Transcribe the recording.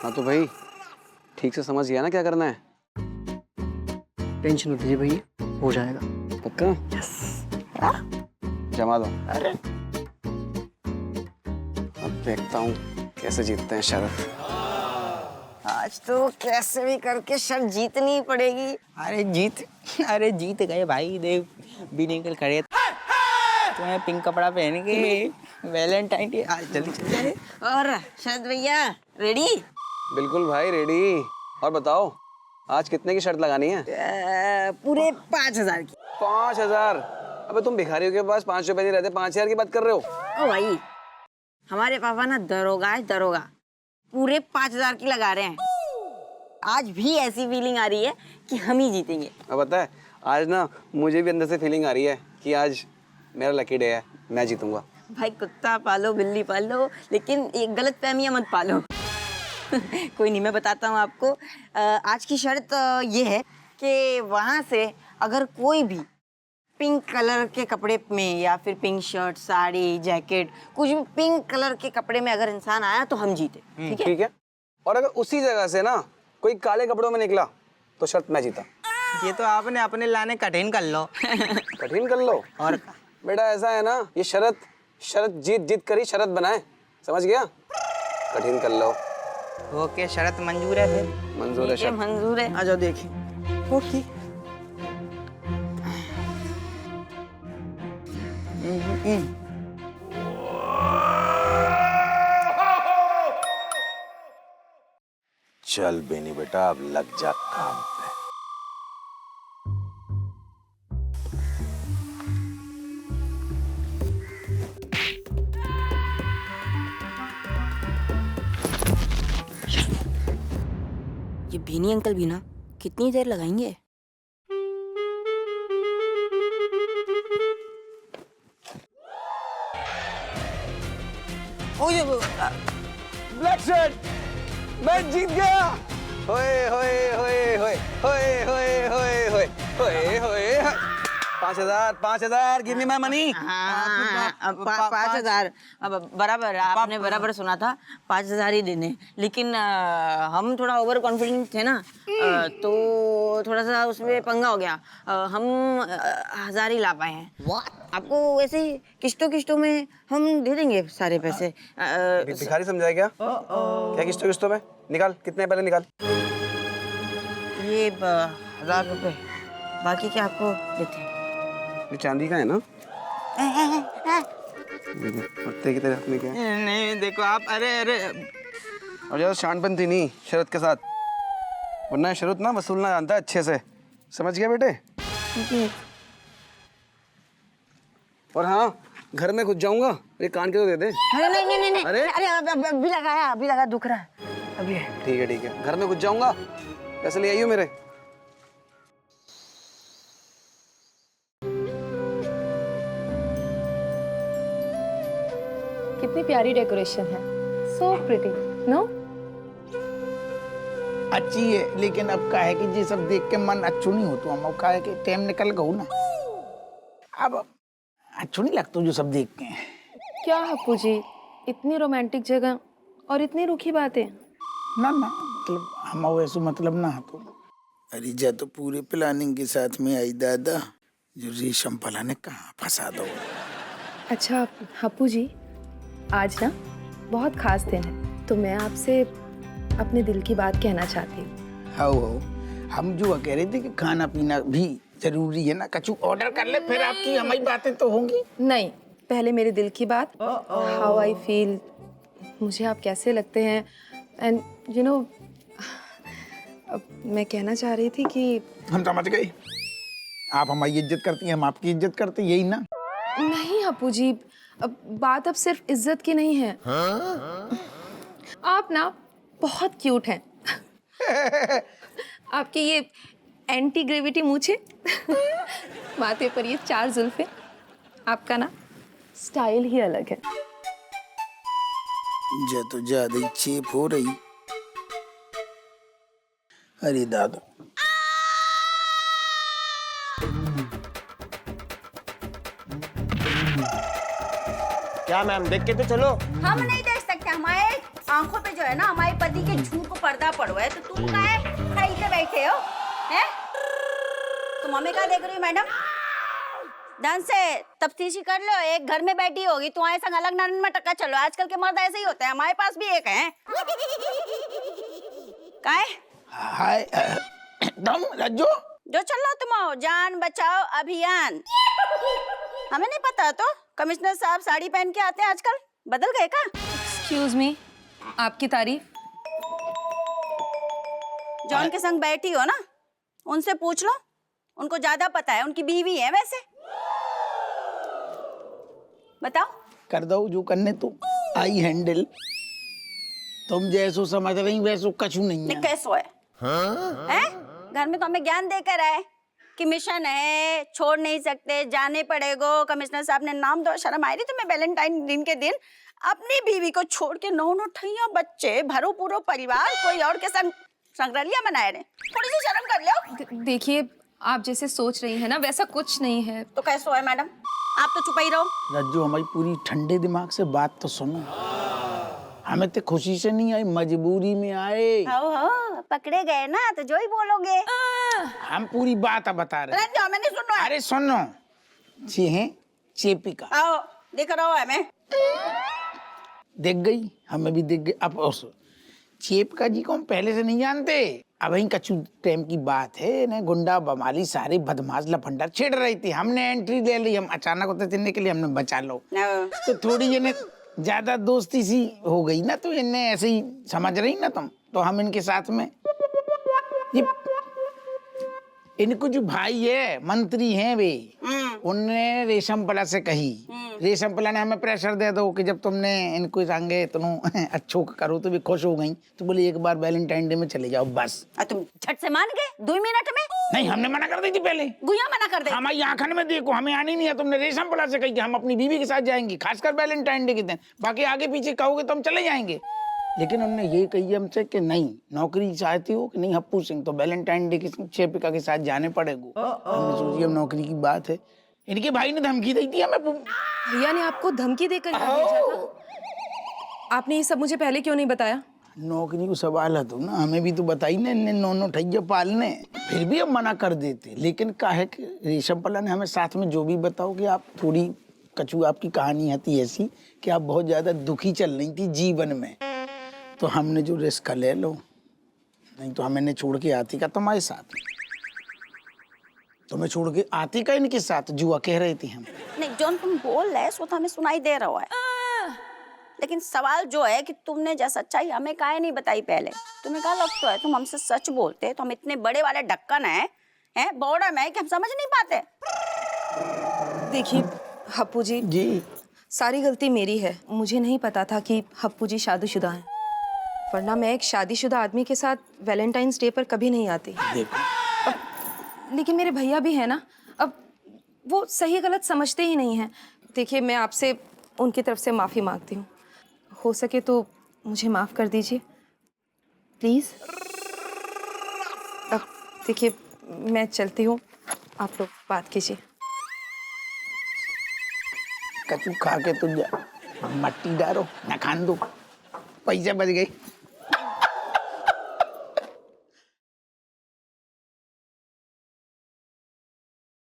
हाँ तो भाई ठीक से समझ गया ना क्या करना है? टेंशन मत लीजिए भैया, हो जाएगा। पक्का? यस। जमा दो। अरे अब देखता हूँ कैसे जीतते हैं शरद। आज तो कैसे भी करके शर्त जीतनी पड़ेगी। अरे जीत गए भाई, देव भी निकल खड़े तुम्हें पिंक कपड़ा पहन के वैलेंटाइन डे। आज जल्दी चल जाए। और शरद भैया रेडी? बिल्कुल भाई रेडी। और बताओ आज कितने की शर्त लगानी है? पूरे 5,000 की। 5,000? अबे तुम भिखारियों के पास 5 रुपए नहीं रहते, 5,000 की बात कर रहे हो? ओ भाई हमारे पापा ना दरोगा है, दरोगा। पूरे 5,000 की लगा रहे हैं। आज भी ऐसी फीलिंग आ रही है कि हम ही जीतेंगे। अब पता है आज ना मुझे भी अंदर से फीलिंग आ रही है कि आज मेरा लकी डे है, मैं जीतूंगा। भाई कुत्ता पालो बिल्ली पालो, लेकिन एक गलत फहमियां मत पालो। कोई नहीं, मैं बताता हूँ आपको। आज की शर्त ये है कि वहाँ से अगर कोई भी पिंक कलर के कपड़े में या फिर पिंक शर्ट, साड़ी, जैकेट, कुछ भी पिंक कलर के कपड़े में अगर इंसान आया तो हम जीते। ठीक है? ठीक है। और अगर उसी जगह से ना कोई काले कपड़ों में निकला तो शर्त मैं जीता। ये तो आपने अपने लाने कठिन कर लो। कठिन कर लो। और बेटा ऐसा है ना, ये शरत जीत कर ही शरत बनाए, समझ गया? कठिन कर लो। ओके, शर्त मंजूर है फिर। मंजूर है ठीक है, शर्त। मंजूर है। आ जाओ देखिए। ओके। चल बेनी बेटा, अब लग जा काम पे। ये बीनी अंकल भी ना कितनी देर लगाएंगे? ब्लैक शर्ट, मैं जीत गया। होए होए होए होए होए होए होए होए होए होए। 5,000 गिव मी माय मनी। हाँ, 5,000 अब बराबर, आपने बराबर सुना था। 5,000 ही देने, लेकिन हम थोड़ा ओवर कॉन्फिडेंट थे ना, तो थोड़ा सा उसमें पंगा हो गया। हम 1,000 ही ला पाए हैं। आपको वैसे ही किस्तों में हम दे देंगे सारे पैसे। भिखारी समझाया क्या? क्या किस्तों में? निकाल, कितने पहले निकाल। ये 1,000 रुपए, बाकी क्या आपको देते हैं। ये चांदी का है ना? पत्ते की तरह में क्या है? नहीं देखो आप, अरे और ज्यादा शानपन थी नहीं शरत के साथ, वरना शरत ना वसूलना जानता है अच्छे से, समझ गया बेटे? और हाँ, घर में घुस जाऊंगा, ये कान के तो दे दे। अरे नहीं अरे? अरे अभी लगा, दुख रहा है अभी है। ठीक है, घर में घुस जाऊंगा, पैसे ले आइयो मेरे। कितनी प्यारी डेकोरेशन है, सो प्रिटी, नो? अच्छी है, लेकिन अब का है कि जी सब देख के मन अच्छू नहीं होता। हम का है कि टाइम निकल गऊ ना, अब अच्छू नहीं लगता जो सब देख के। क्या हप्पू जी, इतनी रोमांटिक जगह और इतनी रूखी बातें। ना मतलब हम वैसे मतलब ना तो। अरे जा तो पूरे प्लानिंग के साथ में आई दादा, जो रेशम पला ने कहाँ फंसा दो। अच्छा हप्पू जी, आज ना बहुत खास दिन है, तो मैं आपसे अपने दिल की बात कहना चाहती हूँ। हाँ, हम जो कह रहे थे कि खाना पीना भी जरूरी है ना, कछु ऑर्डर कर ले, फिर आपकी हमारी बातें तो होंगी। नहीं, पहले मेरे दिल की बात, हाउ आई फील, मुझे आप कैसे लगते हैं, एंड यू नो, मैं कहना चाह रही थी कि हम समझ गए, आप हमारी इज्जत करती हैं, हम आपकी इज्जत करते, यही ना? नहीं हप्पू जी, बात अब सिर्फ इज्जत की नहीं है। आप ना बहुत क्यूट हैं। आपकी ये एंटी ग्रेविटी मूछे, माथे पर ये 4 जुल्फे, आपका ना स्टाइल ही अलग है। जे तो ज्यादा ही चेप हो रही। अरे दादा, क्या मैम, देख के तो चलो। हम नहीं देख सकते, हमारे आंखों पे जो है ना, हमारे पति के झूठ को पर्दा पड़ो है तो तुम का है सही से बैठे हो हैं? तुम हमें क्या देख रही हो मैडम? ढंग से तफ्तीशी कर लो। एक घर में बैठी होगी तुम्हारे संग अलग नन में टक्का चलो। आजकल के मर्द ऐसे ही होते हैं, हमारे पास भी एक है। का है? हाय तुम रज्जो जो चल रहा तुम आओ, जान बचाओ अभियान। हमें नहीं पता तो कमिश्नर साहब साड़ी पहन के आते हैं आजकल, बदल गए का? एक्सक्यूज मी, आपकी तारीफ। जॉन के संग बैठी हो ना, उनसे पूछ लो, उनको ज्यादा पता है। उनकी बीवी है वैसे। बताओ। कर दो जो करने तो आई हैंडल। तुम जैसो समझ रही वैसो कछु नहीं है। कैसो है? हैं? घर में तो हमें ज्ञान देकर है कि मिशन है, छोड़ नहीं सकते, जाने पड़ेगो। कमिश्नर साहब ने नाम दो। शर्म आ रही तुम्हें? वैलेंटाइन दिन के दिन अपनी बीवी को छोड़ के 9 ठैया बच्चे, भरो पूरो परिवार कोई और के संग संग्रलिया मनाए रहे। थोड़ी सी शर्म कर लो। देखिए, आप जैसे सोच रही हैं ना वैसा कुछ नहीं है। तो कैसो है मैडम? आप तो चुप ही रहो। रज्जो हमारी पूरी ठंडे दिमाग से बात तो सुनो। हमें तो खुशी से नहीं आई, मजबूरी में आए। हो पकड़े गए ना तो जो ही बोलोगे। हम पूरी बात बता रहे हैं। हमें नहीं सुनो है। अरे सुनो, ये है चेपिका। आओ दिख रहा हो हमें। देख गई, हमें भी देख गई। अब चेपिका जी को हम पहले से नहीं जानते। अब वही कछु टाइम की बात है ना, गुंडा बमाली सारे बदमाश लफंडर छेड़ रही थी। हमने एंट्री ले ली। हम अचानक होते चलने के लिए हमने बचा लो। तो थोड़ी इन्हें ज्यादा दोस्ती सी हो गई ना, तो इन्हें ऐसे ही समझ रही ना तुम। तो हम इनके साथ में ये इनको जो भाई है मंत्री हैं वे, उनने रेशम पला से कही। रेशम पला ने हमें प्रेशर दे दो कि जब तुमने इनको संगे तुम अच्छो करो तो भी खुश हो गई। तो बोले एक बार वैलेंटाइन डे में चले जाओ बस। तुम झट से मान गए 2 मिनट में? नहीं, हमने मना कर दी थी पहले। गुया मना कर दे। हमारी आंखन में देखो, हमें आनी नहीं है। तुमने रेशम पला से कही कि हम अपनी बीवी के साथ जाएंगे, खासकर वैलेंटाइन डे के दिन। बाकी आगे पीछे कहोगे तो हम चले जाएंगे। लेकिन उन्होंने ये कही हमसे कि नहीं, नौकरी चाहती हो कि नहीं हप्पू सिंह, तो वैलेंटाइन डे की चेपिका के साथ जाने पड़ेगा। हमने सोची हम नौकरी की बात है। इनके भाई ने धमकी दी थी हमें। भैया ने आपको धमकी देकर यहाँ भेजा था? आपने ये सब मुझे पहले क्यों नहीं बताया? नौकरी को सवाल है तो ना, हमें भी तो बताई ना। इन्हें 9 ठैया पालने, फिर भी हम मना कर देते। लेकिन काहे कि रेशम पला ने हमें साथ में जो भी बताओ कि आप थोड़ी कछु, आपकी कहानी थी ऐसी कि आप बहुत ज्यादा दुखी चल रही थी जीवन में। तो हमने जो रिस्क ले लो, नहीं तो हमें छोड़ के आती का तुम्हारे साथ। तुम्हें छोड़ के आती का इनके साथ, जुआ कह रहे थे हम। नहीं जॉन तुम बोल रहे सो तो हमें सुनाई दे रहा है। लेकिन सवाल जो है कि तुमने जैसा सच्चाई हमें काहे नहीं बताई पहले? तुम्हें क्या लगता है तुम हमसे सच बोलते तो हम इतने बड़े वाले ढक्कन हैं बॉर्डर में कि हम समझ नहीं पाते? देखिए हप्पू जी, सारी गलती मेरी है। मुझे नहीं पता था कि हप्पू जी शादीशुदा हैं, वरना मैं एक शादीशुदा आदमी के साथ वैलेंटाइंस डे पर कभी नहीं आती। लेकिन मेरे भैया भी हैं ना, अब वो सही गलत समझते ही नहीं हैं। देखिए मैं आपसे उनकी तरफ से माफ़ी मांगती हूँ। हो सके तो मुझे माफ़ कर दीजिए प्लीज़। अब देखिए मैं चलती हूँ, आप लोग बात कीजिए। कचू खा के तो जा, मट्टी डालो ना, खान दो, पैसे बच गए।